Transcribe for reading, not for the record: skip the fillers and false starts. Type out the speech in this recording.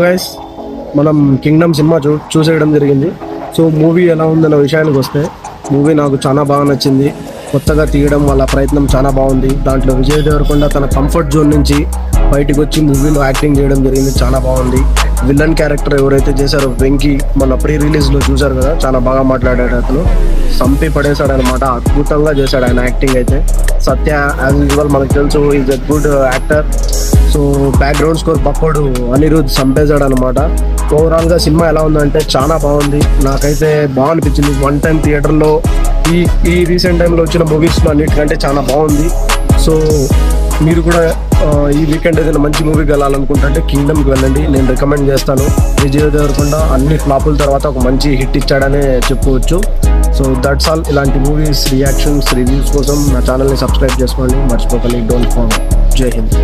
Guys మనం Kingdom cinema చూసేయడం జరిగింది. So movie ఎలా ఉందన్న విషయానికి వస్తే మూవీ నాకు చాలా బాగా నచ్చింది. కొత్తగా తీయడం వాళ్ళ ప్రయత్నం చాలా బాగుంది. దాంట్లో విజయ్ దేవరకొండ తన కంఫర్ట్ జోన్ నుంచి బయటకు వచ్చి మూవీలో యాక్టింగ్ చేయడం జరిగింది, చాలా బాగుంది. విలన్ క్యారెక్టర్ ఎవరైతే చేశారో వెంకీ, మన ప్రీ రిలీజ్లో చూశారు కదా, చాలా బాగా మాట్లాడాడు. అతను సంపి పడేశాడు అనమాట, అద్భుతంగా చేశాడు ఆయన యాక్టింగ్ అయితే. సత్య యాజ్ యూజువల్ మనకు తెలుసు is a good actor. So background score బక్కోడు అనిరుద్ చంపేశాడు అనమాట. ఓవరాల్గా సినిమా ఎలా ఉందంటే చాలా బాగుంది, నాకైతే బాగా అనిపించింది. వన్ టైం థియేటర్లో ఈ రీసెంట్ టైంలో వచ్చిన మూవీస్లో అన్నిటికంటే చాలా బాగుంది. సో మీరు కూడా ఈ వీకెండ్ ఏదైనా మంచి మూవీకి వెళ్ళాలనుకుంటే కింగ్డమ్కి వెళ్ళండి, నేను రికమెండ్ చేస్తాను. విజయ్ దేవరకొండ అన్ని ఫ్లాపుల తర్వాత ఒక మంచి హిట్ ఇచ్చాడనే చెప్పుకోవచ్చు. So that's all. ఇలాంటి మూవీస్ రియాక్షన్స్ రివ్యూస్ కోసం నా ఛానల్ని సబ్స్క్రైబ్ చేసుకోండి, మర్చిపోకండి. Don't forget. జై హింద్.